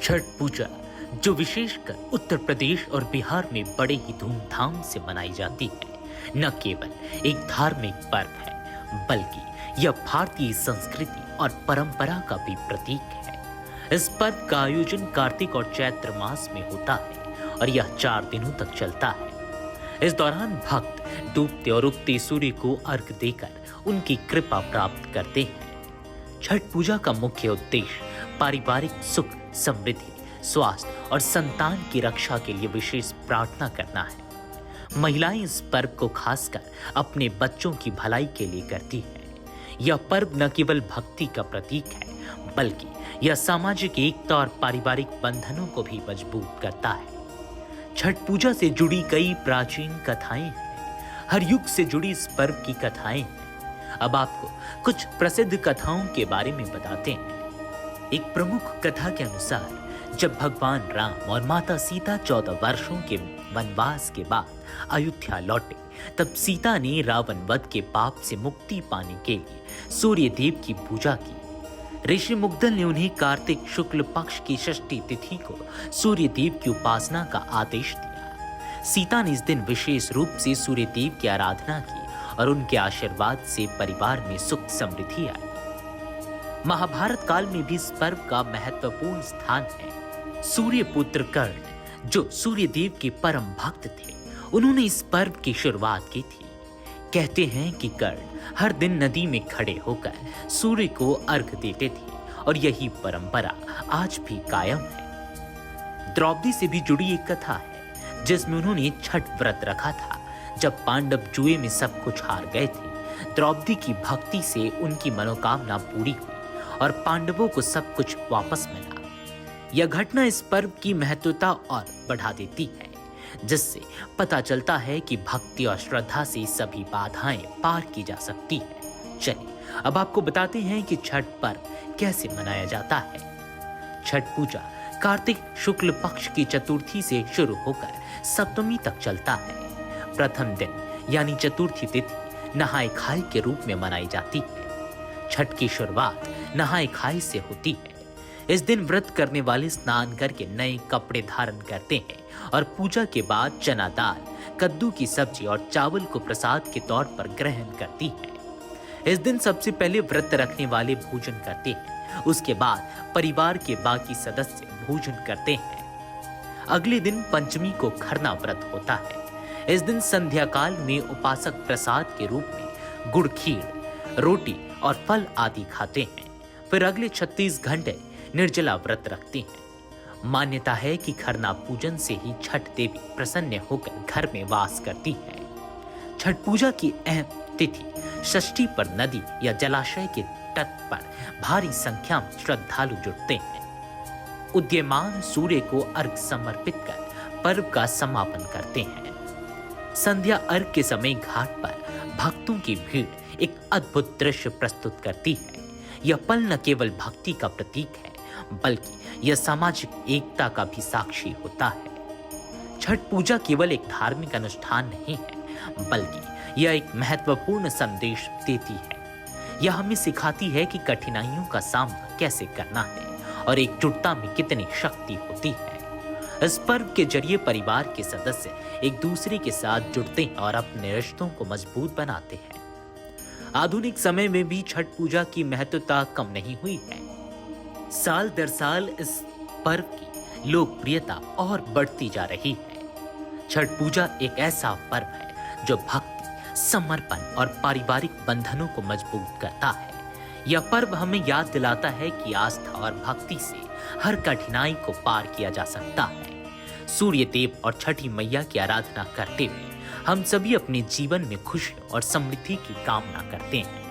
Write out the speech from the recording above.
छठ पूजा जो विशेषकर उत्तर प्रदेश और बिहार में बड़े ही धूमधाम से मनाई जाती है, न केवल एक धार्मिक पर्व है बल्कि यह भारतीय संस्कृति और परंपरा का भी प्रतीक है। इस पर्व का आयोजन कार्तिक और चैत्र मास में होता है और यह 4 दिनों तक चलता है। इस दौरान भक्त डूबते और उगते सूर्य को अर्घ देकर उनकी कृपा प्राप्त करते हैं। छठ पूजा का मुख्य उद्देश्य पारिवारिक सुख, समृद्धि, स्वास्थ्य और संतान की रक्षा के लिए विशेष प्रार्थना करना है। महिलाएं इस पर्व को खासकर अपने बच्चों की भलाई के लिए करती हैं। यह पर्व न केवल भक्ति का प्रतीक है बल्कि यह सामाजिक एकता और पारिवारिक बंधनों को भी मजबूत करता है। छठ पूजा से जुड़ी कई प्राचीन कथाएं हैं। हर युग से जुड़ी इस पर्व की कथाएं हैं। अब आपको कुछ प्रसिद्ध कथाओं के बारे में बताते हैं। एक प्रमुख कथा के अनुसार जब भगवान राम और माता सीता 14 वर्षों के वनवास के बाद अयोध्या लौटे, तब सीता ने रावण वध के पाप से मुक्ति पाने के लिए सूर्य देव की पूजा की। ऋषि मुग्धल ने उन्हें कार्तिक शुक्ल पक्ष की षष्ठी तिथि को सूर्य देव की उपासना का आदेश दिया। सीता ने इस दिन विशेष रूप से सूर्य देव की आराधना की और उनके आशीर्वाद से परिवार में सुख समृद्धि आई। महाभारत काल में भी इस पर्व का महत्वपूर्ण स्थान है। सूर्य पुत्र कर्ण, जो सूर्य देव के परम भक्त थे, उन्होंने इस पर्व की शुरुआत की थी। कहते हैं कि कर्ण हर दिन नदी में खड़े होकर सूर्य को अर्घ देते थे और यही परंपरा आज भी कायम है। द्रौपदी से भी जुड़ी एक कथा है जिसमें उन्होंने छठ व्रत रखा था। जब पांडव जुए में सब कुछ हार गए थे, द्रौपदी की भक्ति से उनकी मनोकामना पूरी हुई और पांडवों को सब कुछ वापस मिला। यह घटना इस पर्व की महत्वता और बढ़ा देती है, जिससे पता चलता है कि भक्ति और श्रद्धा से सभी बाधाएं पार की जा सकती है। चलिए अब आपको बताते हैं कि छठ पर्व कैसे मनाया जाता है। छठ पूजा कार्तिक शुक्ल पक्ष की चतुर्थी से शुरू होकर सप्तमी तक चलता है। प्रथम दिन यानी चतुर्थी तिथि नहाय खाय के रूप में मनाई जाती है। छठ की शुरुआत नहाय खाय से होती है। इस दिन व्रत करने वाले स्नान करके नए कपड़े धारण करते हैं और पूजा के बाद चना दाल, कद्दू की सब्जी और चावल को प्रसाद के तौर पर ग्रहण करती है। इस दिन सबसे पहले व्रत रखने वाले भोजन करते हैं, उसके बाद परिवार के बाकी सदस्य भोजन करते हैं। अगले दिन पंचमी को खरना व्रत होता है। इस दिन संध्या काल में उपासक प्रसाद के रूप में गुड़ खीर, रोटी और फल आदि खाते हैं। फिर अगले 36 घंटे निर्जला व्रत रखते हैं। मान्यता है कि खरना पूजन से ही छठ देवी प्रसन्न होकर घर में वास करती है। छठ पूजा की अहम तिथि षष्ठी पर नदी या जलाशय के तट पर भारी संख्या में श्रद्धालु जुटते हैं। उदीयमान सूर्य को अर्घ समर्पित कर पर्व का समापन करते हैं। संध्या अर्घ के समय घाट पर भक्तों की भीड़ एक अद्भुत दृश्य प्रस्तुत करती है। यह पल न केवल भक्ति का प्रतीक है बल्कि यह सामाजिक एकता का भी साक्षी होता है। छठ पूजा केवल एक धार्मिक अनुष्ठान नहीं है बल्कि यह एक महत्वपूर्ण संदेश देती है। यह हमें सिखाती है कि कठिनाइयों का सामना कैसे करना है और एकजुटता में कितनी शक्ति होती है। इस पर्व के जरिए परिवार के सदस्य एक दूसरे के साथ जुड़ते हैं और अपने रिश्तों को मजबूत बनाते हैं। आधुनिक समय में भी छठ पूजा की महत्वता कम नहीं हुई है। साल दर साल इस पर्व की लोकप्रियता और बढ़ती जा रही है। छठ पूजा एक ऐसा पर्व है जो भक्ति, समर्पण और पारिवारिक बंधनों को मजबूत करता है। यह पर्व हमें याद दिलाता है कि आस्था और भक्ति से हर कठिनाई को पार किया जा सकता है। सूर्य देव और छठी मैया की आराधना करते हुए हम सभी अपने जीवन में खुशी और समृद्धि की कामना करते हैं।